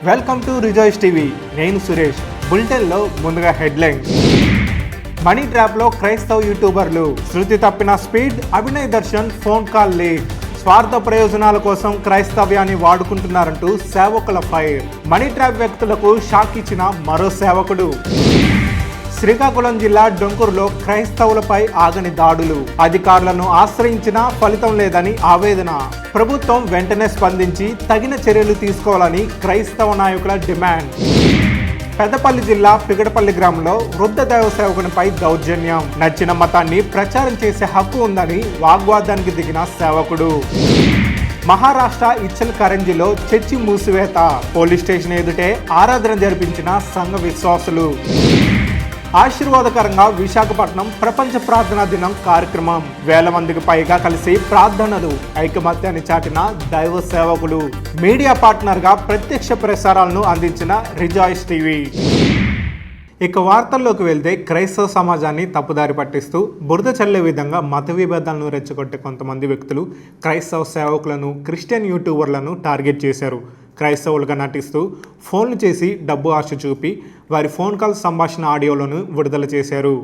Welcome to rejoice TV. నేను సురేష్. బులెటిన్లో ముందుగా హెడ్లైన్స్. మనీ ట్రాప్లో క్రైస్తవ యూట్యూబర్లు, శృతి తప్పిన speed, Abhinay Darshan phone call leak. స్వార్థ ప్రయోజనాల కోసం క్రైస్తవ్యాన్ని వాడుకుంటున్నారంటూ సేవకుల ఫైర్. మనీ ట్రాప్ వ్యక్తులకు షాక్ ఇచ్చిన మరో సేవకుడు. శ్రీకాకుళం జిల్లా డొంకూరులో క్రైస్తవులపై ఆగని దాడులు. అధికారులను ఆశ్రయించినా ఫలితం లేదని ఆవేదన. ప్రభుత్వం వెంటనే స్పందించి తగిన చర్యలు తీసుకోవాలని క్రైస్తవ నాయకుల డిమాండ్. పెద్దపల్లి జిల్లా పిగడపల్లి గ్రామంలో వృద్ధ దైవ సేవకునిపై దౌర్జన్యం. నచ్చిన మతాన్ని ప్రచారం చేసే హక్కు ఉందని వాగ్వాదానికి దిగిన సేవకుడు. మహారాష్ట్ర ఇచ్చల్ కరంజిలో చర్చి మూసివేత. పోలీస్ స్టేషన్ ఎదుటే ఆరాధన జరిపించిన సంఘ విశ్వాసులు. ఆశీర్వాదకరంగా విశాఖపట్నం ప్రపంచ ప్రార్థనా దినం కార్యక్రమం. 1000 మందికి పైగా కలిసి ప్రార్థనలు. ఐకమత్యాన్ని చాటిన దైవ సేవకులు. మీడియా పార్ట్నర్గా ప్రత్యక్ష ప్రసారాలను అందించిన రిజాయిస్ టీవీ. ఇక వార్తల్లోకి వెళ్తే, క్రైస్తవ సమాజాన్ని తప్పుదారి పట్టిస్తూ బురద చల్లే విధంగా మత విభేదాలను రెచ్చగొట్టే కొంతమంది వ్యక్తులు క్రైస్తవ సేవకులను, క్రిస్టియన్ యూట్యూబర్లను టార్గెట్ చేశారు. క్రైస్తవులుగా నటిస్తూ ఫోన్లు చేసి డబ్బు ఆశ చూపి వారి ఫోన్ కాల్ సంభాషణ ఆడియోలను విడుదల చేశారు.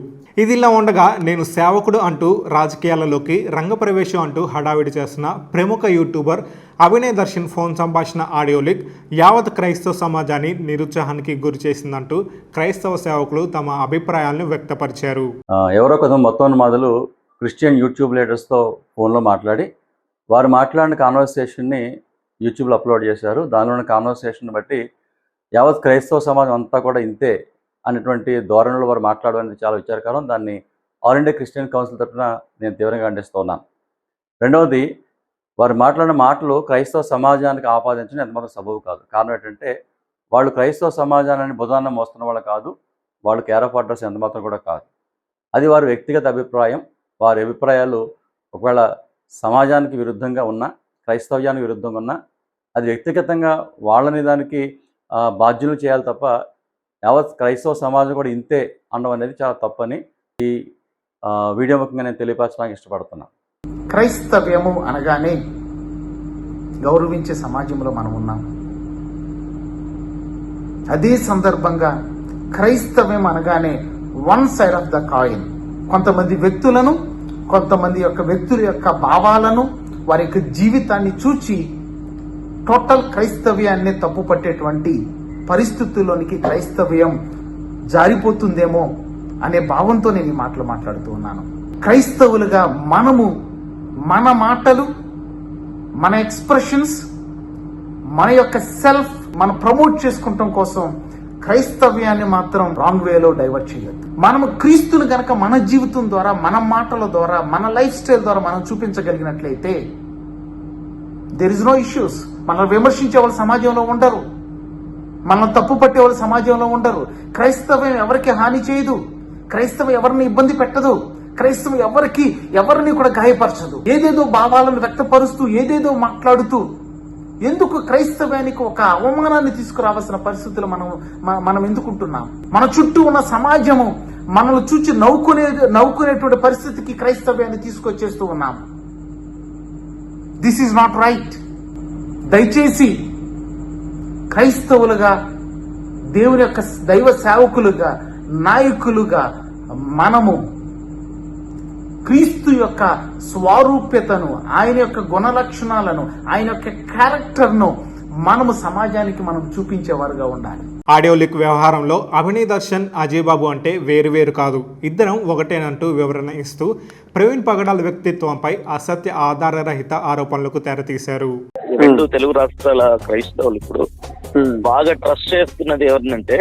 ఇదిలా ఉండగా, నేను సేవకుడు అంటూ రాజకీయాలలోకి రంగప్రవేశం అంటూ హడావిడి చేస్తున్న ప్రముఖ యూట్యూబర్ అభినయ్ దర్శన్ ఫోన్ సంభాషణ ఆడియో లీక్ యావత్ క్రైస్తవ సమాజాన్ని నిరుత్సాహానికి గురి చేసిందంటూ క్రైస్తవ సేవకులు తమ అభిప్రాయాలను వ్యక్తపరిచారు. ఎవరో కొంత మొత్తోన్మాదులు క్రిస్టియన్ యూట్యూబ్ లీడర్స్తో ఫోన్లో మాట్లాడి వారు మాట్లాడిన కాన్వర్సేషన్ని యూట్యూబ్లో అప్లోడ్ చేశారు. దానిలోని కాన్వర్సేషన్ బట్టి యావత్ క్రైస్తవ సమాజం అంతా కూడా ఇంతే అనేటువంటి ధోరణిలో వారు మాట్లాడడం అనేది చాలా విచారకరం. దాన్ని ఆల్ ఇండియా క్రిస్టియన్ కౌన్సిల్ తరఫున నేను తీవ్రంగా ఖండిస్తున్నాను. రెండవది, వారు మాట్లాడిన మాటలు క్రైస్తవ సమాజానికి ఆపాదించడం ఎంతమాత్రం సబబు కాదు. కారణం ఏంటంటే, వాళ్ళు క్రైస్తవ సమాజాన్ని భుజాన మోస్తున్న వాళ్ళు కాదు, వాళ్ళు కేర్ ఆఫ్ అడ్రస్ ఎంతమాత్రం కూడా కాదు. అది వారి వ్యక్తిగత అభిప్రాయం. వారి అభిప్రాయాలు ఒకవేళ సమాజానికి విరుద్ధంగా ఉన్నా, క్రైస్తవ్యానికి విరుద్ధంగా ఉన్నా, అది వ్యక్తిగతంగా వాళ్ళని దానికి బాధ్యులు చేయాలి తప్ప యావత్ క్రైస్తవ సమాజం కూడా ఇంతే అనడం అనేది చాలా తప్పని ఈ వీడియో ముఖ్యంగా నేను తెలియపరచడానికి ఇష్టపడుతున్నాను. క్రైస్తవ్యము అనగానే గౌరవించే సమాజంలో మనం ఉన్నాం. అదే సందర్భంగా క్రైస్తవ్యం అనగానే one side of the coin. కొంతమంది వ్యక్తులను, కొంతమంది వ్యక్తుల యొక్క భావాలను, వారి యొక్క జీవితాన్ని చూచి టోటల్ క్రైస్తవ్యాన్ని తప్పు పట్టేటువంటి పరిస్థితుల్లోనికి క్రైస్తవ్యం జారిపోతుందేమో అనే భావంతో నేను ఈ మాటలు మాట్లాడుతూ ఉన్నాను. క్రైస్తవులుగా మనము మన మాటలు, మన ఎక్స్ప్రెషన్స్, మన యొక్క సెల్ఫ్ మనం ప్రమోట్ చేసుకుంటాం కోసం క్రైస్తవ్యాన్ని మాత్రం రాంగ్ వేలో డైవర్ట్ చేయొద్దు. మనము క్రీస్తుని గనక మన జీవితం ద్వారా, మన మాటల ద్వారా, మన లైఫ్ స్టైల్ ద్వారా మనం చూపించగలిగినట్లయితే దేర్ ఇస్ నో ఇష్యూస్. మనల్ని విమర్శించే వాళ్ళు సమాజంలో ఉండరు, మనల్ని తప్పు పట్టే వాళ్ళు సమాజంలో ఉండరు. క్రైస్తవం ఎవరికి హాని చేయదు, క్రైస్తవం ఎవరిని ఇబ్బంది పెట్టదు, క్రైస్తవం ఎవరిని కూడా గాయపరచదు. ఏదేదో భావాలను వ్యక్తపరుస్తూ, ఏదేదో మాట్లాడుతూ ఎందుకు క్రైస్తవానికి ఒక అవమానాన్ని తీసుకురావాల్సిన పరిస్థితులు మనం ఎందుకుంటున్నాం? మన చుట్టూ ఉన్న సమాజము మనల్ని చూచి నవ్వుకునేటువంటి పరిస్థితికి క్రైస్తవ్యాన్ని తీసుకొచ్చేస్తూ ఉన్నాం. This is not right. దయచేసి క్రైస్తవులుగా, దేవుని యొక్క దైవ సేవకులుగా, నాయకులుగా మనము క్రీస్తు యొక్క స్వరూప్యతను, ఆయన యొక్క గుణ లక్షణాలను, ఆయన యొక్క క్యారెక్టర్ను మనము సమాజానికి మనం చూపించేవారుగా ఉండాలి. ఆడియో లీక్ వ్యవహారంలో అభినయ్ దర్శన్, అజయ్ బాబు అంటే వేరు కాదు, ఇద్దరం ఒకటేనంటూ వివరణ ఇస్తూ ప్రవీణ్ పగడాల వ్యక్తిత్వంపై అసత్య ఆధారరహిత ఆరోపణలకు తెరతీశారు. 2 తెలుగు రాష్ట్రాల క్రైస్తవులు ఇప్పుడు బాగా ట్రస్ట్ చేస్తున్నది ఎవరినంటే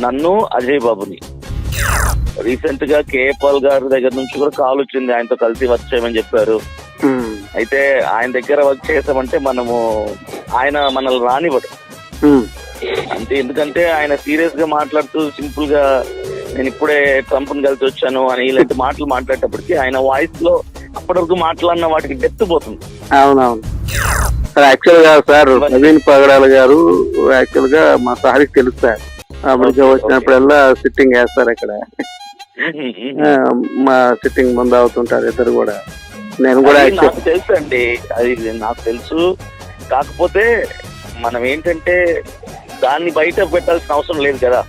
నన్ను, అజయ్ బాబుని. రీసెంట్ గా కేపాల్ గారి దగ్గర నుంచి కూడా కాల్ వచ్చింది, ఆయనతో కలిసి వర్క్ చేయమని చెప్పారు. అయితే ఆయన దగ్గర వర్క్ చేసామంటే ఆయన మనల్ని రానివ్వడు అంతే. ఎందుకంటే ఆయన సీరియస్ గా మాట్లాడుతూ సింపుల్ గా నేను ఇప్పుడే ట్రంప్ ని కలిసి వచ్చాను అని ఇలాంటి మాటలు మాట్లాడేటప్పటికి ఆయన వాయిస్ లో అప్పటి వరకు మాట్లాడిన వాటికి డెప్త్ పోతుంది. అవునవును సార్. యాక్చువల్ గా సార్ ప్రవీణ్ పగడాల గారు యాక్చువల్ గా మా సార్కి తెలుస్తారు. అప్పటికి వచ్చినప్పుడల్లా సిట్టింగ్ వేస్తారు అక్కడ. మా సిట్టింగ్ ముందు అవుతుంటారు ఇద్దరు కూడా. నేను కూడా నాకు తెలుసు అండి, అది నాకు తెలుసు. కాకపోతే మనం ఏంటంటే దాన్ని బయట పెట్టాల్సిన అవసరం లేదు కదా.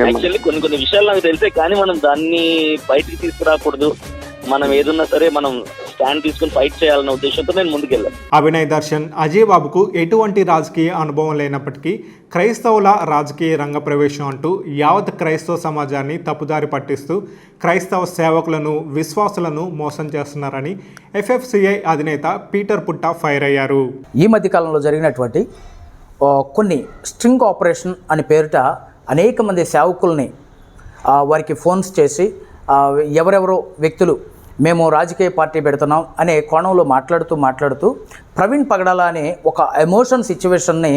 యాక్చువల్లీ కొన్ని విషయాలు నాకు తెలిసే, కానీ మనం దాన్ని బయటికి తీసుకురాకూడదు. మనం ఏదున్నా సరే మనం స్టాండ్ తీసుకుని ఫైట్ చేయాలన్న ఉద్దేశంతో నేను ముందుకెళ్ళాను. అభినయ్ దర్శన్ అజయ్ బాబుకు ఎటువంటి రాజకీయ అనుభవం లేనప్పటికీ క్రైస్తవుల రాజకీయ రంగ ప్రవేశం అంటూ యావత్ క్రైస్తవ సమాజాన్ని తప్పుదారి పట్టిస్తూ క్రైస్తవ సేవకులను విశ్వాసులను మోసం చేస్తున్నారని FFCI అధినేత పీటర్ పుట్ట ఫైర్ అయ్యారు. ఈ మధ్యకాలంలో జరిగినటువంటి కొన్ని స్ట్రింగ్ ఆపరేషన్ అని పేరిట అనేక మంది సేవకుల్ని వారికి ఫోన్స్ చేసి ఎవరెవరో వ్యక్తులు మేము రాజకీయ పార్టీ పెడుతున్నాం అనే కోణంలో మాట్లాడుతూ ప్రవీణ్ పగడాల అనే ఒక ఎమోషన్ సిచ్యువేషన్ని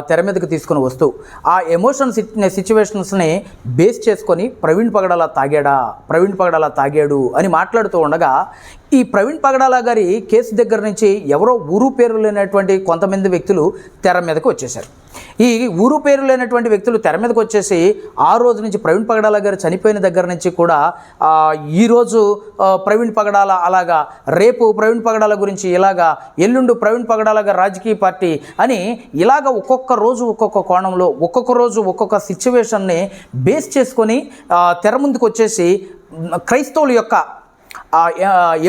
తెర మీదకి తీసుకుని వస్తూ ఆ ఎమోషన్ సిచ్యువేషన్స్ని బేస్ చేసుకొని ప్రవీణ్ పగడాల తాగాడు అని మాట్లాడుతూ ఉండగా ఈ ప్రవీణ్ పగడాల గారి కేసు దగ్గర నుంచి ఎవరో ఊరు పేరు లేనటువంటి కొంతమంది వ్యక్తులు తెర మీదకి వచ్చేశారు. ఈ ఊరు పేరు లేనటువంటి వ్యక్తులు తెర మీదకి వచ్చేసి ఆ రోజు నుంచి ప్రవీణ్ పగడాల గారు చనిపోయిన దగ్గర నుంచి కూడా ఈరోజు ప్రవీణ్ పగడాల అలాగా, రేపు ప్రవీణ్ పగడాల గురించి ఇలాగా, ఎల్లుండు ప్రవీణ్ పగడాల గారు రాజకీయ పార్టీ అని ఇలాగ ఒక్కొక్క రోజు ఒక్కొక్క కోణంలో ఒక్కొక్క రోజు ఒక్కొక్క సిచ్యువేషన్ని బేస్ చేసుకొని తెర ముందుకు వచ్చేసి క్రైస్తవుల యొక్క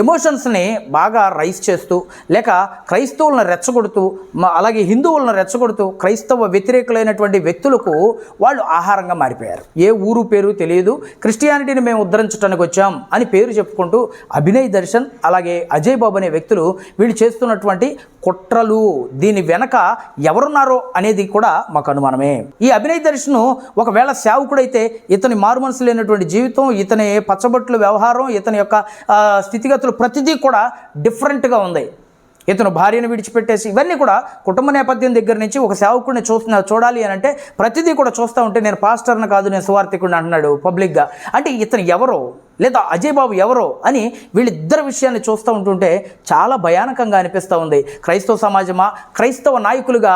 ఎమోషన్స్ని బాగా రైజ్ చేస్తూ లేక క్రైస్తవులను రెచ్చగొడుతూ అలాగే హిందువులను రెచ్చగొడుతూ క్రైస్తవ వ్యతిరేకులైనటువంటి వ్యక్తులకు వాళ్ళు ఆహారంగా మారిపోయారు. ఏ ఊరు పేరు తెలియదు, క్రిస్టియానిటీని మేము ఉద్ధరించడానికి వచ్చాం అని పేరు చెప్పుకుంటూ అభినయ్ దర్శన్ అలాగే అజయ్ బాబు అనే వ్యక్తులు వీళ్ళు చేస్తున్నటువంటి కుట్రలు, దీని వెనక ఎవరున్నారో అనేది కూడా మాకు అనుమానమే. ఈ అభినయ్ దర్శన్ ఒకవేళ సేవకుడైతే ఇతని మారు మనసు లేనటువంటి జీవితం, ఇతని పచ్చబొట్ల వ్యవహారం, ఇతని యొక్క స్థితిగతులు ప్రతిదీ కూడా డిఫరెంట్గా ఉంది. ఇతను భార్యను విడిచిపెట్టేసి ఇవన్నీ కూడా కుటుంబ నేపథ్యం దగ్గర నుంచి ఒక సేవకుడిని చూడాలి అని అంటే ప్రతిదీ కూడా చూస్తూ ఉంటే నేను పాస్టర్ని కాదు నేను సువార్థికుడిని అంటున్నాడు పబ్లిక్గా. అంటే ఇతను ఎవరో లేదా అజయ్ బాబు ఎవరో అని వీళ్ళిద్దరి విషయాన్ని చూస్తూ ఉంటుంటే చాలా భయానకంగా అనిపిస్తూ ఉంది. క్రైస్తవ సమాజమా, క్రైస్తవ నాయకులుగా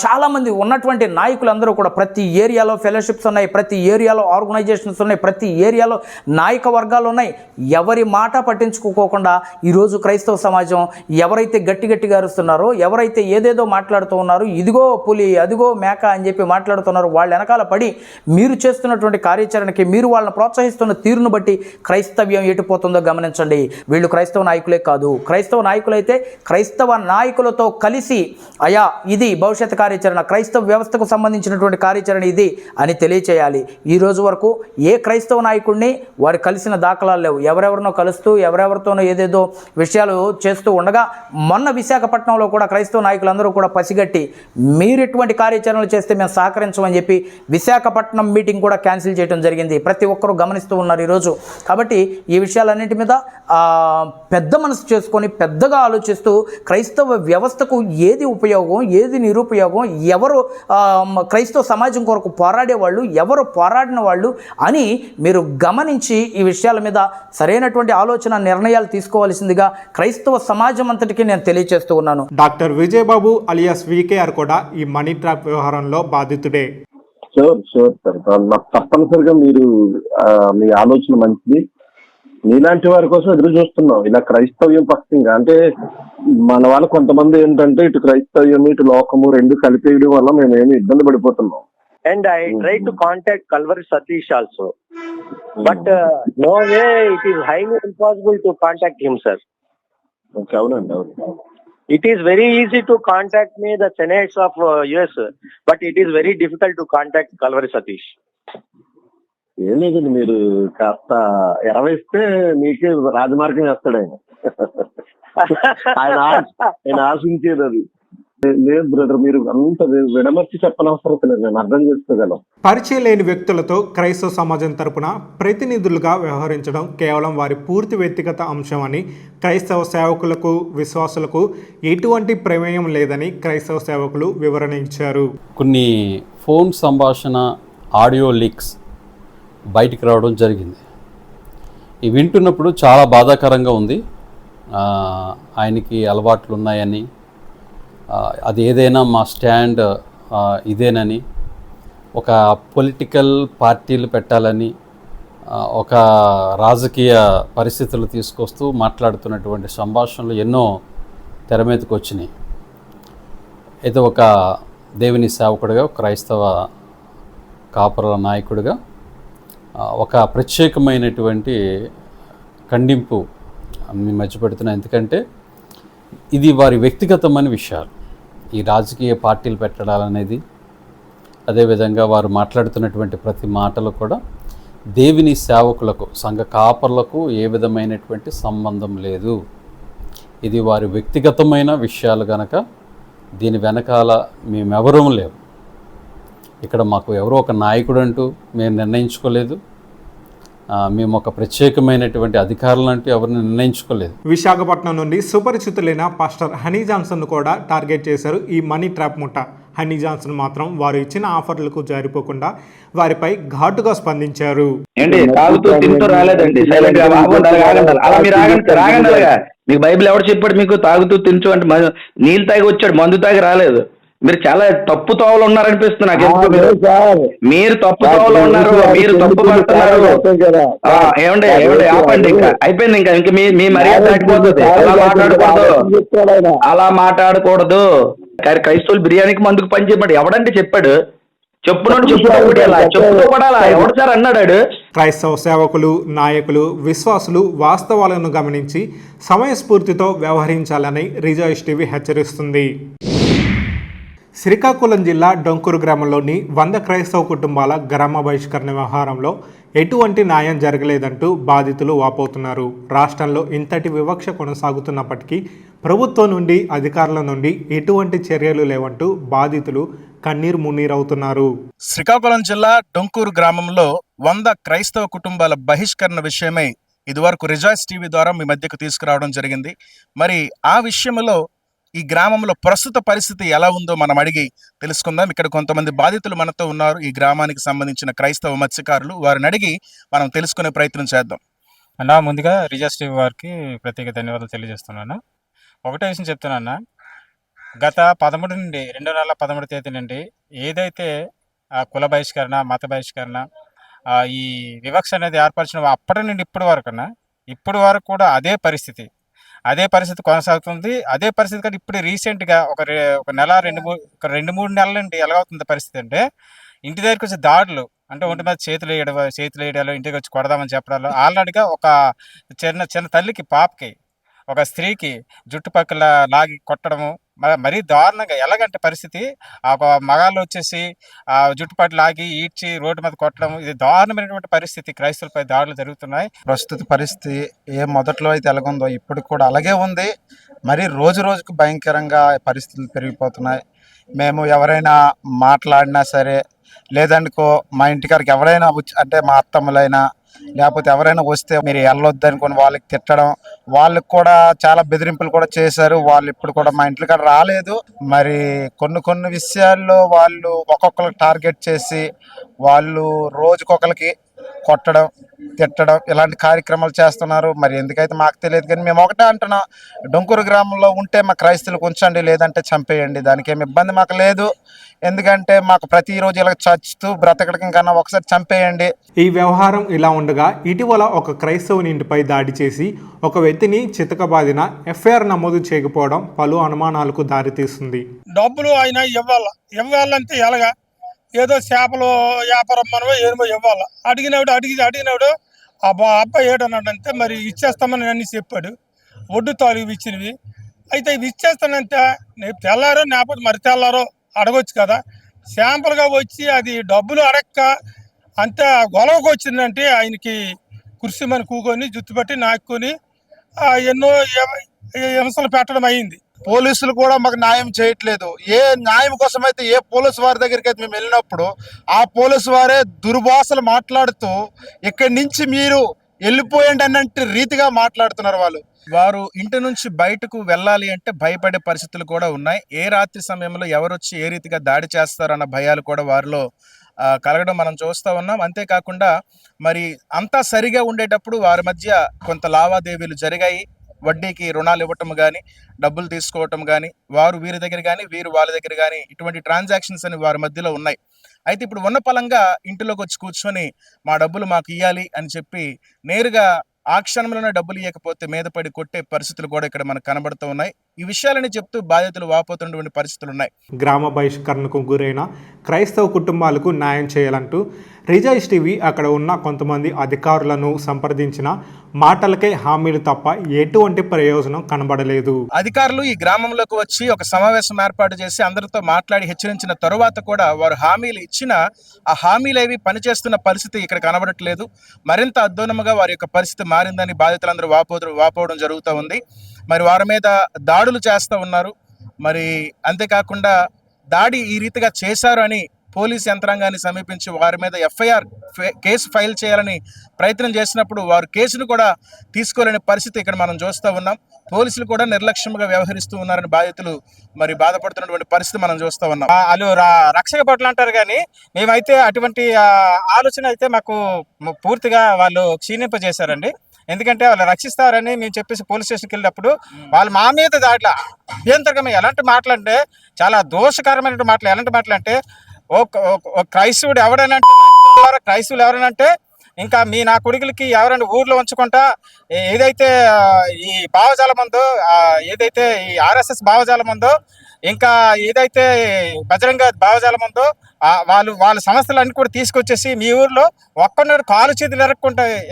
చాలామంది ఉన్నటువంటి నాయకులందరూ కూడా ప్రతి ఏరియాలో ఫెలోషిప్స్ ఉన్నాయి, ప్రతి ఏరియాలో ఆర్గనైజేషన్స్ ఉన్నాయి, ప్రతి ఏరియాలో నాయక వర్గాలు ఉన్నాయి. ఎవరి మాట పట్టించుకోకుండా ఈరోజు క్రైస్తవ సమాజం ఎవరైతే గట్టిగా అరుస్తున్నారో, ఎవరైతే ఏదేదో మాట్లాడుతూ ఉన్నారో, ఇదిగో పులి అదిగో మేక అని చెప్పి మాట్లాడుతున్నారు, వాళ్ళ వెనకాల పడి మీరు చేస్తున్నటువంటి కార్యాచరణకి, మీరు వాళ్ళని ప్రోత్సహిస్తున్న తీరును బట్టి క్రైస్తవ్యం ఎటుపోతుందో గమనించండి. వీళ్ళు క్రైస్తవ నాయకులే కాదు, క్రైస్తవ నాయకులైతే క్రైస్తవ నాయకులతో కలిసి అయా ఇది భవిష్యత్ కార్యాచరణ, క్రైస్తవ వ్యవస్థకు సంబంధించినటువంటి కార్యాచరణ ఇది అని తెలియచేయాలి. ఈ రోజు వరకు ఏ క్రైస్తవ నాయకుడిని వారు కలిసిన దాఖలాలు లేవు. ఎవరెవరినో కలుస్తూ ఎవరెవరితోనో ఏదేదో విషయాలు చేస్తూ ఉండగా మొన్న విశాఖపట్నంలో కూడా క్రైస్తవ నాయకులందరూ కూడా పసిగట్టి మీరు ఎటువంటి కార్యాచరణలు చేస్తే మేము సహకరించమని చెప్పి విశాఖపట్నం మీటింగ్ కూడా క్యాన్సిల్ చేయడం జరిగింది. ప్రతి ఒక్కరూ గమనిస్తూ ఉన్నారు ఈరోజు. కాబట్టి ఈ విషయాలన్నింటి మీద పెద్ద మనసు చేసుకొని పెద్దగా ఆలోచిస్తూ క్రైస్తవ వ్యవస్థకు ఏది ఉపయోగం ఏది నిరుపయోగం, ఎవరు క్రైస్తవ సమాజం కొరకు పోరాడేవాళ్ళు, ఎవరు పోరాడిన వాళ్ళు అని మీరు గమనించి ఈ విషయాల మీద సరైనటువంటి ఆలోచన నిర్ణయాలు తీసుకోవాల్సిందిగా క్రైస్తవ సమాజం అంతటికీ నేను తెలియజేస్తూ ఉన్నాను. డాక్టర్ విజయ్ బాబు అలియాస్ VKR కూడా ఈ మనీ ట్రాప్ వ్యవహారంలో బాధితుడే. షూర్ సార్, నాకు తప్పనిసరిగా మీరు మీ ఆలోచన మంచిది. మీలాంటి వారి కోసం ఎదురు చూస్తున్నాం. ఇలా క్రైస్తవ్యం పక్షంగా అంటే మన వాళ్ళు కొంతమంది ఏంటంటే ఇటు క్రైస్తవ్యం ఇటు లోకము రెండు కలిపేయడం వల్ల మేము ఏమి ఇబ్బంది పడిపోతున్నాం. And I tried to contact Kalvari Satish also, but no way, it is highly impossible to contact him, sir. Okay, అవునండి, అవును. It is very easy to contact me, the senates of US, but it is very difficult to contact Kalvari Satish. ఏం లేదండి, మీరు కాస్త ఎరవేస్తే మీకే రాజమార్గం వేస్తాడు ఆయన. ఆయన ఆశించేది అది లేదు బ్రదర్. మీరు అంత విడమర్చి చెప్పనవసరం లేదు, నేను అర్థం చేసుకోగలం. పరిచయం లేని వ్యక్తులతో క్రైస్తవ సమాజం తరపున ప్రతినిధులుగా వ్యవహరించడం కేవలం వారి పూర్తి వ్యక్తిగత అంశం అని, క్రైస్తవ సేవకులకు విశ్వాసులకు ఎటువంటి ప్రమేయం లేదని క్రైస్తవ సేవకులు వివరణ ఇచ్చారు. కొన్ని ఫోన్ సంభాషణ ఆడియో లీక్స్ బయటికి రావడం జరిగింది. ఇవి వింటున్నప్పుడు చాలా బాధాకరంగా ఉంది. ఆయనకి అలవాట్లు ఉన్నాయని, అది ఏదైనా మా స్టాండ్ ఇదేనని, ఒక పొలిటికల్ పార్టీలు పెట్టాలని, ఒక రాజకీయ పరిస్థితులు తీసుకొస్తూ మాట్లాడుతున్నటువంటి సంభాషణలు ఎన్నో తెర మీదకి వచ్చినాయి. అయితే ఒక దేవుని సేవకుడిగా, క్రైస్తవ కాపురాల నాయకుడిగా ఒక ప్రత్యేకమైనటువంటి ఖండింపు మీ మధ్య పెడుతున్నాను. ఎందుకంటే ఇది వారి వ్యక్తిగతమైన విషయాలు. ఈ రాజకీయ పార్టీలు పెట్టడాలనేది, అదేవిధంగా వారు మాట్లాడుతున్నటువంటి ప్రతి మాటలు కూడా దేవుని సేవకులకు, సంఘ కాపర్లకు ఏ విధమైనటువంటి సంబంధం లేదు. ఇది వారి వ్యక్తిగతమైన విషయాలు కనుక దీని వెనకాల మేమెవరూ లేవు. ఇక్కడ మాకు ఎవరో ఒక నాయకుడు అంటూ మేము నిర్ణయించుకోలేదు. మేము ఒక ప్రత్యేకమైనటువంటి అధికారులు అంటూ ఎవరిని నిర్ణయించుకోలేదు. విశాఖపట్నం నుండి సుపరిచితులైన పాస్టర్ హనీ జాన్సన్ కూడా టార్గెట్ చేశారు ఈ మనీ ట్రాప్ ముఠ. హనీ జాన్సన్ మాత్రం వారు ఇచ్చిన ఆఫర్లకు జారిపోకుండా వారిపై ఘాటుగా స్పందించారు. ఏంటి తాగుతూ తింటూ రాలేదండి, సైలెంట్ గా అలా మీరు రాగండాలిగా. మీకు బైబిల్ ఎవరు చెప్పాడు మీకు తాగుతూ తింటూ అంటే? నీళ్ళు తాగి వచ్చాడు, మందు తాగి రాలేదు. మీరు చాలా తప్పు తోవలు ఉన్నారనిపిస్తుంది నాకు. మీరు తప్పు తోవలో ఉన్నారు, మీరు తప్పు పడుతున్నారు. ఏమండి ఆపండి, ఇంకా అయిపోయింది. ఇంకా మీ మర్యాద దాటిపోతుంది. అలా మాట్లాడకూడదు. క్రైస్తవులు బిర్యానీకి మందుకు పని చెప్పాడు ఎవడంటే చెప్పాడు? ఎవడు సార్ అన్నాడు? క్రైస్తవ సేవకులు, నాయకులు, విశ్వాసులు వాస్తవాలను గమనించి సమయస్ఫూర్తితో వ్యవహరించాలని రిజాయిష్ టీవీ హెచ్చరిస్తుంది. శ్రీకాకుళం జిల్లా డొంకూరు గ్రామంలోని 100 క్రైస్తవ కుటుంబాల గ్రామ బహిష్కరణ వ్యవహారంలో ఎటువంటి న్యాయం జరగలేదంటూ బాధితులు వాపోతున్నారు. రాష్ట్రంలో ఇంతటి వివక్ష కొనసాగుతున్నప్పటికీ ప్రభుత్వం నుండి, అధికారుల నుండి ఎటువంటి చర్యలు లేవంటూ బాధితులు కన్నీరు మున్నీరవుతున్నారు. శ్రీకాకుళం జిల్లా డొంకూరు గ్రామంలో 100 క్రైస్తవ కుటుంబాల బహిష్కరణ విషయమై ఇదివరకు రిజాయిస్ టీవీ ద్వారా మీ మధ్యకు తీసుకురావడం జరిగింది. మరి ఆ విషయంలో ఈ గ్రామంలో ప్రస్తుత పరిస్థితి ఎలా ఉందో మనం అడిగి తెలుసుకుందాం. ఇక్కడ కొంతమంది బాధితులు మనతో ఉన్నారు, ఈ గ్రామానికి సంబంధించిన క్రైస్తవ మత్స్యకారులు. వారిని అడిగి మనం తెలుసుకునే ప్రయత్నం చేద్దాం. అన్నా, ముందుగా రిజాయిస్ టీవీ వారికి ప్రత్యేక ధన్యవాదాలు తెలియజేస్తున్నాను. ఒకటే విషయం చెప్తున్నా, గత 13 నుండి 2013 తేదీ నుండి ఏదైతే కుల బహిష్కరణ, మత బహిష్కరణ, ఈ వివక్ష అనేది ఏర్పరిచిన అప్పటి నుండి ఇప్పటి వరకు కూడా అదే పరిస్థితి కొనసాగుతుంది. అదే పరిస్థితి కానీ ఇప్పుడు రీసెంట్గా ఒక నెల 2-3 నెలల నుండి ఎలాగవుతుంది పరిస్థితి అంటే, ఇంటి దగ్గరికి వచ్చే దాడులు, అంటే ఒంటి మీద చేతులు వేయడాలు, ఇంటికి వచ్చి కొడదామని చెప్పడాలు. ఆల్రెడీగా ఒక చిన్న తల్లికి, పాపకి, ఒక స్త్రీకి జుట్టుపక్కల లాగి కొట్టడము మరీ దారుణంగా. ఎలాగంటే పరిస్థితి, ఒక మగాళ్ళు వచ్చేసి జుట్టుపట్టు లాగి ఈడ్చి రోడ్డు మీద కొట్టడం, ఇది దారుణమైనటువంటి పరిస్థితి. క్రైస్తవులపై దాడులు జరుగుతున్నాయి. ప్రస్తుత పరిస్థితి మొదట్లో అయితే ఎలాగుందో ఇప్పుడు కూడా అలాగే ఉంది. మరి రోజు రోజుకు భయంకరంగా పరిస్థితులు పెరిగిపోతున్నాయి. మేము ఎవరైనా మాట్లాడినా సరే, లేదనుకో మా ఇంటికారికి ఎవరైనా అంటే మా అత్తమ్మలైనా లేకపోతే ఎవరైనా వస్తే మీరు వెళ్ళొద్దు అనుకుని వాళ్ళకి తిట్టడం, వాళ్ళకి కూడా చాలా బెదిరింపులు కూడా చేశారు. వాళ్ళు ఇప్పుడు కూడా మా ఇంటి కాడ రాలేదు. మరి కొన్ని విషయాల్లో వాళ్ళు ఒక్కొక్కరికి టార్గెట్ చేసి వాళ్ళు రోజుకొకరికి కొట్టడం, తిట్టడం, ఇలాంటి కార్యక్రమాలు చేస్తున్నారు. మరి ఎందుకైతే మాకు తెలియదు, కానీ మేము ఒకటే అంటున్నాం, డొంకూరు గ్రామంలో ఉంటే మా క్రైస్తవులకు ఉంచండి, లేదంటే చంపేయండి. దానికి ఏమి ఇబ్బంది మాకు లేదు. ఎందుకంటే మాకు ప్రతిరోజు ఇలా చచ్చుతూ బ్రతకడం కన్నా ఒకసారి చంపేయండి. ఈ వ్యవహారం ఇలా ఉండగా ఇటీవల ఒక క్రైస్తవుని ఇంటిపై దాడి చేసి ఒక వ్యక్తిని చితకబాదిన ఎఫ్ఐఆర్ నమోదు చేయకపోవడం పలు అనుమానాలకు దారితీస్తుంది. డబ్బులు ఆయన ఇవ్వాలంటే ఎలాగా? ఏదో చేపలు వ్యాపారం మనమో ఏమో ఇవ్వాలి. అడిగినప్పుడు అబ్బాయి ఏడన్నాడంటే మరి ఇచ్చేస్తామని అన్ని చెప్పాడు. ఒడ్డు తాలూకు ఇచ్చినవి అయితే ఇవి ఇచ్చేస్తానంటే తెల్లారో లేకపోతే మరి తెల్లారో అడగొచ్చు కదా. శాంపుల్గా వచ్చి అది డబ్బులు అడక్క అంతే గొడవకు వచ్చిందంటే ఆయనకి కుర్చీమని కూకొని జుత్తు పట్టి నాకుని ఎన్నో హింసలు పెట్టడం అయింది. పోలీసులు కూడా మాకు న్యాయం చేయట్లేదు. ఏ న్యాయం కోసం అయితే ఏ పోలీసు వారి దగ్గరికి అయితే మేము వెళ్ళినప్పుడు ఆ పోలీసు వారే దుర్భాషలు మాట్లాడుతూ ఇక్కడి నుంచి మీరు వెళ్ళిపోయండి అన్నట్టు రీతిగా మాట్లాడుతున్నారు. వారు ఇంటి నుంచి బయటకు వెళ్ళాలి అంటే భయపడే పరిస్థితులు కూడా ఉన్నాయి. ఏ రాత్రి సమయంలో ఎవరొచ్చి ఏ రీతిగా దాడి చేస్తారన్న భయాలు కూడా వారిలో కలగడం మనం చూస్తూ ఉన్నాం. అంతేకాకుండా మరి అంతా సరిగా ఉండేటప్పుడు వారి మధ్య కొంత లావాదేవీలు జరిగాయి. వడ్డీకి రుణాలు ఇవ్వటం కానీ, డబ్బులు తీసుకోవటం కానీ, వారు వీరి దగ్గర కానీ వీరు వాళ్ళ దగ్గర కానీ, ఇటువంటి ట్రాన్సాక్షన్స్ అని వారి మధ్యలో ఉన్నాయి. అయితే ఇప్పుడు ఉన్న పలంగా ఇంటిలోకి వచ్చి కూర్చొని మా డబ్బులు మాకు ఇవ్వాలి అని చెప్పి నేరుగా ఆ క్షణంలోనే డబ్బులు ఇవ్వకపోతే మీద పడి కొట్టే పరిస్థితులు కూడా ఇక్కడ మనకు కనబడుతూ ఉన్నాయి. ఈ విషయాలని చెప్తూ బాధితులు వాపోతున్నటువంటి పరిస్థితులు ఉన్నాయి. గ్రామ బహిష్కరణకు గురైన క్రైస్తవ కుటుంబాలకు న్యాయం చేయాలంటూ రిజాయిస్ టీవీ అక్కడ ఉన్న కొంతమంది అధికారులను సంప్రదించిన మాటలకే హామీలు తప్ప ఎటువంటి ప్రయోజనం కనబడలేదు. అధికారులు ఈ గ్రామంలోకి వచ్చి ఒక సమావేశం ఏర్పాటు చేసి అందరితో మాట్లాడి హెచ్చరించిన తరువాత కూడా వారు హామీలు ఇచ్చిన ఆ హామీలేవి పనిచేస్తున్న పరిస్థితి ఇక్కడ కనబడట్లేదు. మరింత అధ్వాన్నముగా వారి యొక్క పరిస్థితి మారిందని బాధితులందరూ వాపోవడం జరుగుతూ ఉంది. మరి వారి మీద దాడులు చేస్తూ ఉన్నారు. మరి అంతేకాకుండా దాడి ఈ రీతిగా చేశారు అని పోలీస్ యంత్రాంగాన్ని సమీపించి వారి మీద ఎఫ్ఐఆర్ కేసు ఫైల్ చేయాలని ప్రయత్నం చేసినప్పుడు వారు కేసును కూడా తీసుకోలేని పరిస్థితి ఇక్కడ మనం చూస్తూ ఉన్నాం. పోలీసులు కూడా నిర్లక్ష్యంగా వ్యవహరిస్తూ ఉన్నారని బాధితులు మరి బాధపడుతున్నటువంటి పరిస్థితి మనం చూస్తూ ఉన్నాం. వాళ్ళు రక్షక భటులు అంటారు, కానీ మేమైతే అటువంటి ఆలోచన అయితే మాకు పూర్తిగా వాళ్ళు క్షీణింపజేశారండి. ఎందుకంటే వాళ్ళు రక్షిస్తారని మేము చెప్పేసి పోలీస్ స్టేషన్కి వెళ్ళినప్పుడు వాళ్ళు మా మీద దాంట్లో అభ్యంతరకమైన ఎలాంటి మాటలు అంటే, చాలా దోషకరమైన మాటలు. ఎలాంటి మాటలు అంటే, ఓ క్రైస్తవుడు ఎవడనంటే, క్రైస్తవులు ఎవరనంటే ఇంకా నా కొడుకులకి ఎవరైనా ఊర్లో ఉంచుకుంటా ఏదైతే ఈ భావజాలం ఉందో, ఏదైతే ఈ ఆర్ఎస్ఎస్ భావజాలం ఉందో, ఇంకా ఏదైతే బజరంగ భావజాలం ఉందో, వాళ్ళ సంస్థలన్నీ కూడా తీసుకొచ్చేసి మీ ఊర్లో ఒక్కనాడు కాలు చేతులు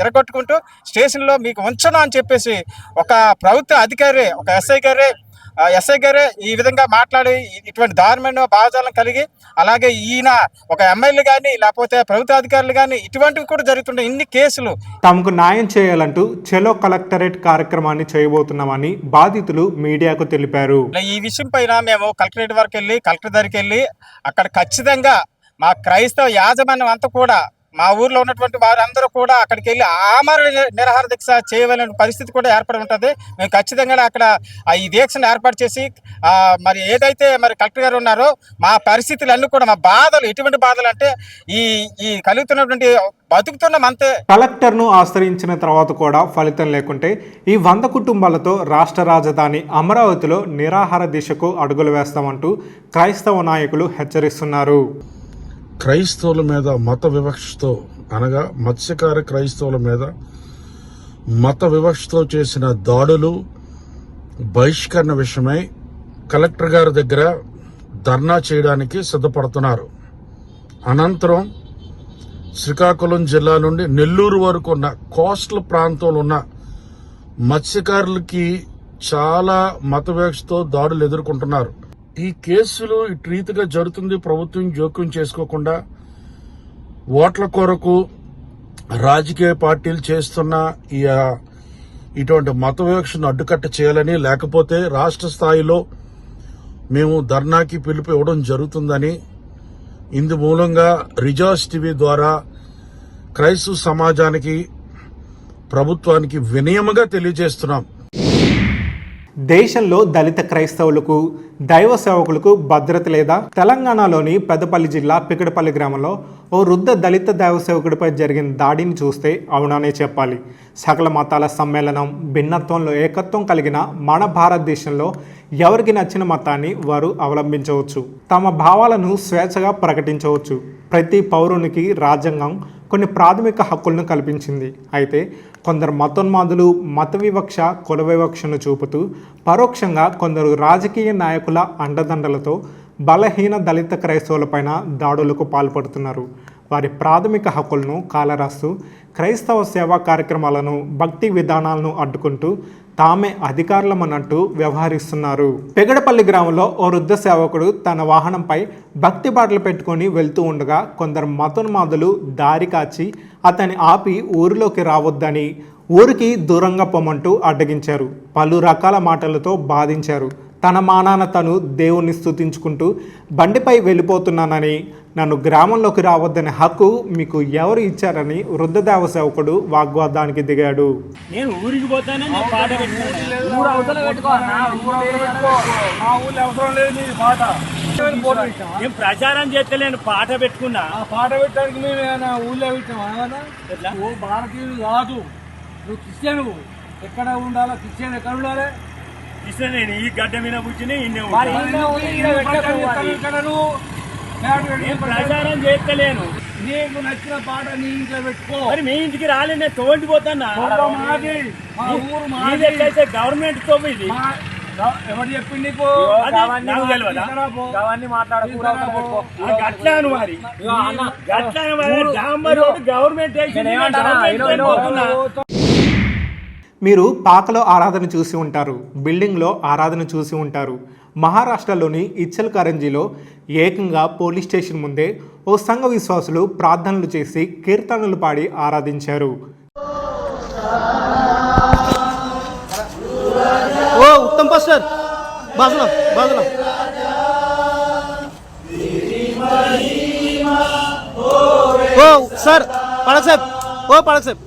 ఎరగొట్టుకుంటూ స్టేషన్లో మీకు ఉంచను అని చెప్పేసి ఒక ప్రభుత్వ అధికారి, ఒక ఎస్ఐ గారే ఈ విధంగా మాట్లాడి ఇటువంటి దారుణమైన భావజాలం కలిగి, అలాగే ఈయన ఒక ఎమ్మెల్యే కానీ లేకపోతే ప్రభుత్వ అధికారులు కానీ ఇటువంటివి కూడా జరుగుతుండే ఇన్ని కేసులు. తమకు న్యాయం చేయాలంటూ చెలో కలెక్టరేట్ కార్యక్రమాన్ని చేయబోతున్నామని బాధితులు మీడియాకు తెలిపారు. ఈ విషయం పైన మేము కలెక్టరేట్ వరకు వెళ్ళి కలెక్టర్ దగ్గరికి వెళ్ళి అక్కడ ఖచ్చితంగా మా క్రైస్తవ యాజమాన్యం అంతా కూడా, మా ఊర్లో ఉన్నటువంటి వారందరూ కూడా అక్కడికి వెళ్ళి ఆమరణ నిరాహార దీక్ష చేయవలసిన పరిస్థితి కూడా ఏర్పడి ఉంటుంది. మేము ఖచ్చితంగా అక్కడ ఈ దీక్షను ఏర్పాటు చేసి మరి ఏదైతే మరి కలెక్టర్ గారు ఉన్నారో మా పరిస్థితులు అన్నీ కూడా, మా బాధలు ఎటువంటి బాధలు అంటే ఈ కలుగుతున్నటువంటి బతుకుతున్నాం అంతే. కలెక్టర్ను ఆశ్రయించిన తర్వాత కూడా ఫలితం లేకుంటే ఈ 100 కుటుంబాలతో రాష్ట్ర రాజధాని అమరావతిలో నిరాహార దీక్షకు అడుగులు వేస్తామంటూ క్రైస్తవ నాయకులు హెచ్చరిస్తున్నారు. క్రైస్తవుల మీద మత వివక్షతో, అనగా మత్స్యకార క్రైస్తవుల మీద మత వివక్షతో చేసిన దాడులు బహిష్కరణ విషయమై కలెక్టర్ గారి దగ్గర ధర్నా చేయడానికి సిద్ధపడుతున్నారు. అనంతరం శ్రీకాకుళం జిల్లా నుండి నెల్లూరు వరకు ఉన్న కోస్టల్ ప్రాంతంలో ఉన్న మత్స్యకారులకి చాలా మత వివక్షతో దాడులు ఎదుర్కొంటున్నారు. ఈ కేసులు ఇటు రీతిగా జరుగుతుంది. ప్రభుత్వం జోక్యం చేసుకోకుండా ఓట్ల కొరకు రాజకీయ పార్టీలు చేస్తున్న ఇటువంటి మత వివక్షను అడ్డుకట్ట చేయాలని, లేకపోతే రాష్ట్ర స్థాయిలో మేము ధర్నాకి పిలుపు ఇవ్వడం జరుగుతుందని ఇందు మూలంగా రిజాయిస్ టీవీ ద్వారా క్రైస్తవ సమాజానికి, ప్రభుత్వానికి వినయముగా తెలియజేస్తున్నాం. దేశంలో దళిత క్రైస్తవులకు, దైవ సేవకులకు భద్రత లేదా? తెలంగాణలోని పెద్దపల్లి జిల్లా పికడపల్లి గ్రామంలో ఓ వృద్ధ దళిత దైవ సేవకుడిపై జరిగిన దాడిని చూస్తే అవుననే చెప్పాలి. సకల మతాల సమ్మేళనం, భిన్నత్వంలో ఏకత్వం కలిగిన మన భారతదేశంలో ఎవరికి నచ్చిన మతాన్ని వారు అవలంబించవచ్చు, తమ భావాలను స్వేచ్ఛగా ప్రకటించవచ్చు. ప్రతి పౌరునికి రాజ్యాంగం కొన్ని ప్రాథమిక హక్కులను కల్పించింది. అయితే కొందరు మతోన్మాదులు మత వివక్ష, కుల వివక్షను చూపుతూ పరోక్షంగా కొందరు రాజకీయ నాయకుల అండదండలతో బలహీన దళిత క్రైస్తవులపైన దాడులకు పాల్పడుతున్నారు. వారి ప్రాథమిక హక్కులను కాలరాస్తూ క్రైస్తవ సేవా కార్యక్రమాలను, భక్తి విధానాలను అడ్డుకుంటూ తామే అధికారులమన్నట్టు వ్యవహరిస్తున్నారు. పెగడపల్లి గ్రామంలో ఓ వృద్ధ సేవకుడు తన వాహనంపై భక్తి బాటలు పెట్టుకొని వెళ్తూ ఉండగా కొందరు మతోన్మాదులు దారి కాచి అతన్ని ఆపి ఊరిలోకి రావద్దని, ఊరికి దూరంగా పొమ్మంటూ అడ్డగించారు. పలు రకాల మాటలతో బాధించారు. తన మానాన తను దేవుణ్ణి స్తుతించుకుంటూ బండిపై వెళ్ళిపోతున్నానని, నన్ను గ్రామంలోకి రావద్దనే హక్కు మీకు ఎవరు ఇచ్చారని వృద్ధ దేవ సేవకుడు వాగ్వాదానికి దిగాడు. నేను ఊరికి పోతానని పాట నేను ప్రచారం చేస్తలేను, పాట పెట్టుకున్నా. పాట పెట్టడానికి మేము ఊళ్ళో పెట్టాం. ఓ భారతీయుడు కాదు, నువ్వు క్రిస్టియన్. ఎక్కడ ఉండాలా? క్రిస్టియన్ ఎక్కడ ఉండాలి? క్రిస్టియన్ నేను ఈ గడ్డ మీద కూర్చుని ప్రచారం చేస్తలేను. నీకు నచ్చిన పాట నీ ఇంట్లో పెట్టుకో. మరి మీ ఇంటికి రాలే, నేను తోండిపోతానా? గవర్నమెంట్ తో ఇది ఎవరు చెప్పింది నీకు? నాకు తెలియదా? అవన్నీ గట్లను మరి గవర్నమెంట్ మీరు పాకలో ఆరాధన చూసి ఉంటారు, బిల్డింగ్లో ఆరాధన చూసి ఉంటారు. మహారాష్ట్రలోని ఇచ్చల్కరంజిలో ఏకంగా పోలీస్ స్టేషన్ ముందే ఓ సంఘ విశ్వాసులు ప్రార్థనలు చేసి కీర్తనలు పాడి ఆరాధించారు. ఓ ఉత్తమ్ పాస్టర్ బాజులా బాజులా ఓ సార్ పడక్ సాబ్ ఓ పడక్ సాబ్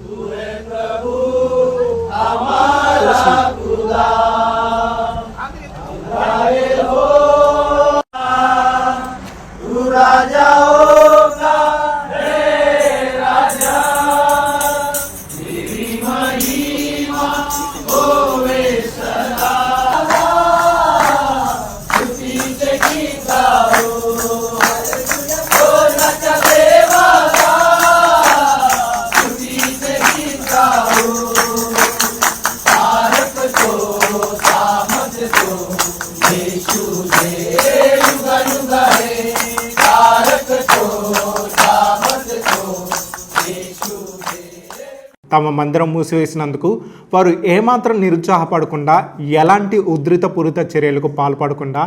తమ మందిరం మూసివేసినందుకు వారు ఏమాత్రం నిరుత్సాహపడకుండా, ఎలాంటి ఉధృతపూరిత చర్యలకు పాల్పడకుండా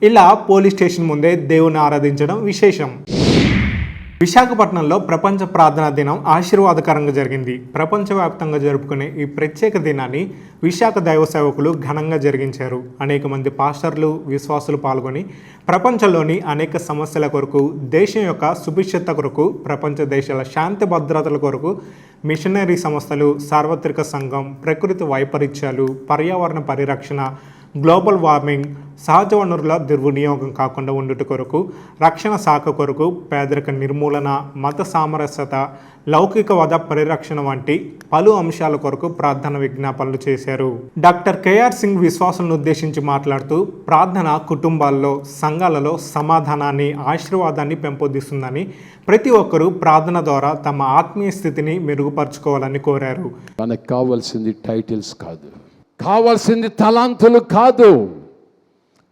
ఇలా పోలీస్ స్టేషన్ ముందే దేవుని ఆరాధించడం విశేషం. విశాఖపట్నంలో ప్రపంచ ప్రార్థనా దినం ఆశీర్వాదకరంగా జరిగింది. ప్రపంచవ్యాప్తంగా జరుపుకునే ఈ ప్రత్యేక దినాన్ని విశాఖ దైవ సేవకులు ఘనంగా జరిగించారు. అనేక మంది పాస్టర్లు, విశ్వాసులు పాల్గొని ప్రపంచంలోని అనేక సమస్యల కొరకు, దేశం యొక్క సుభిక్షత కొరకు, ప్రపంచ దేశాల శాంతి భద్రతల కొరకు మిషనరీ సంస్థలు, సార్వత్రిక సంఘం, ప్రకృతి వైపరీత్యాలు, పర్యావరణ పరిరక్షణ, గ్లోబల్ వార్మింగ్, సహజ వనరుల దుర్వినియోగం కాకుండా ఉండుట కొరకు, రక్షణ శాఖ కొరకు, పేదరిక నిర్మూలన, మత సామరస్యత, లౌకికవాద పరిరక్షణ వంటి పలు అంశాల కొరకు ప్రార్థన విజ్ఞాపనలు చేశారు. డాక్టర్ కేఆర్ సింగ్ విశ్వాసులను ఉద్దేశించి మాట్లాడుతూ, ప్రార్థన కుటుంబాల్లో, సంఘాలలో సమాధానాన్ని, ఆశీర్వాదాన్ని పెంపొందిస్తుందని, ప్రతి ఒక్కరూ ప్రార్థన ద్వారా తమ ఆత్మీయ స్థితిని మెరుగుపరుచుకోవాలని కోరారు. మనకు కావాల్సింది టైటిల్స్ కాదు, కావాల్సింది తలాంతులు కాదు.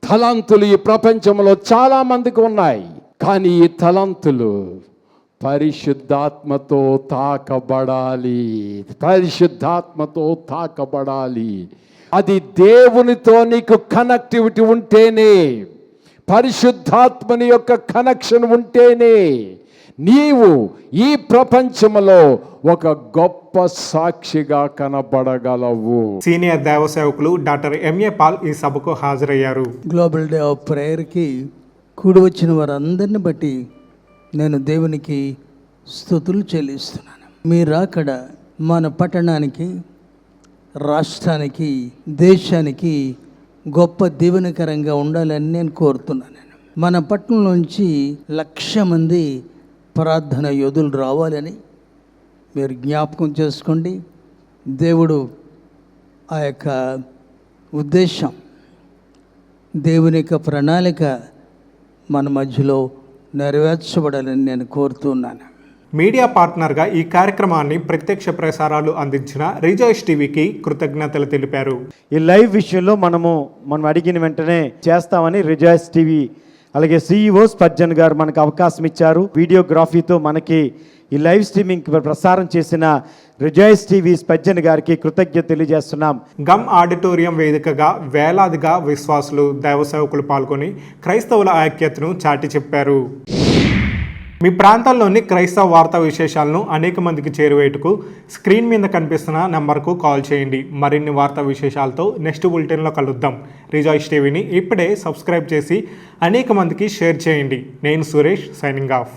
తలాంతులు ఈ ప్రపంచంలో చాలా మందికి ఉన్నాయి, కానీ ఈ తలాంతులు పరిశుద్ధాత్మతో తాకబడాలి. పరిశుద్ధాత్మతో తాకబడాలి. అది దేవునితో నీకు కనెక్టివిటీ ఉంటేనే, పరిశుద్ధాత్మని యొక్క కనెక్షన్ ఉంటేనే నీవు ఈ ప్రపంచంలో ఒక గొప్ప సాక్షిగా కనబడగలవు. సీనియర్ దైవ సేవకులు డాక్టర్ ఎంఏ పాల్ ఈ సభకు హాజరయ్యారు. గ్లోబల్ డే ఆఫ్ ప్రేయర్కి కూడి వచ్చిన వారందరిని బట్టి నేను దేవునికి స్తుతులు చెల్లిస్తున్నాను. మీరు అక్కడ మన పట్టణానికి, రాష్ట్రానికి, దేశానికి గొప్ప దీవెనకరంగా ఉండాలని నేను కోరుతున్నాను. మన పట్టణం నుంచి 1,00,000 మంది ప్రార్థన యోధులు రావాలని మీరు జ్ఞాపకం చేసుకోండి. దేవుడు ఆ యొక్క ఉద్దేశం, దేవుని యొక్క ప్రణాళిక మన మధ్యలో నెరవేర్చబడాలని నేను కోరుతున్నాను. మీడియా పార్ట్నర్గా ఈ కార్యక్రమాన్ని ప్రత్యక్ష ప్రసారాలు అందించిన రిజాయిస్ టీవీకి కృతజ్ఞతలు తెలిపారు. ఈ లైవ్ విషయంలో మనం అడిగిన వెంటనే చేస్తామని రిజాయిస్ టీవీ అలాగే CEO స్పర్జన్ గారు మనకు అవకాశం ఇచ్చారు. వీడియోగ్రఫీతో మనకి ఈ లైవ్ స్ట్రీమింగ్ ప్రసారం చేసిన రిజాయిస్ టీవీ స్పర్జన్ గారికి కృతజ్ఞత తెలియజేస్తున్నాం. గమ్ ఆడిటోరియం వేదికగా వేలాదిగా విశ్వాసులు, దైవ సేవకులు పాల్గొని క్రైస్తవుల ఐక్యతను చాటి చెప్పారు. మీ ప్రాంతాల్లోని క్రైస్తవ వార్తా విశేషాలను అనేక మందికి చేరువేటుకు స్క్రీన్ మీద కనిపిస్తున్న నెంబర్కు కాల్ చేయండి. మరిన్ని వార్తా విశేషాలతో నెక్స్ట్ బులెటిన్లో కలుద్దాం. రిజాయిస్ టీవీని ఇప్పుడే సబ్స్క్రైబ్ చేసి అనేక మందికి షేర్ చేయండి. నేను సురేష్, సైనింగ్ ఆఫ్.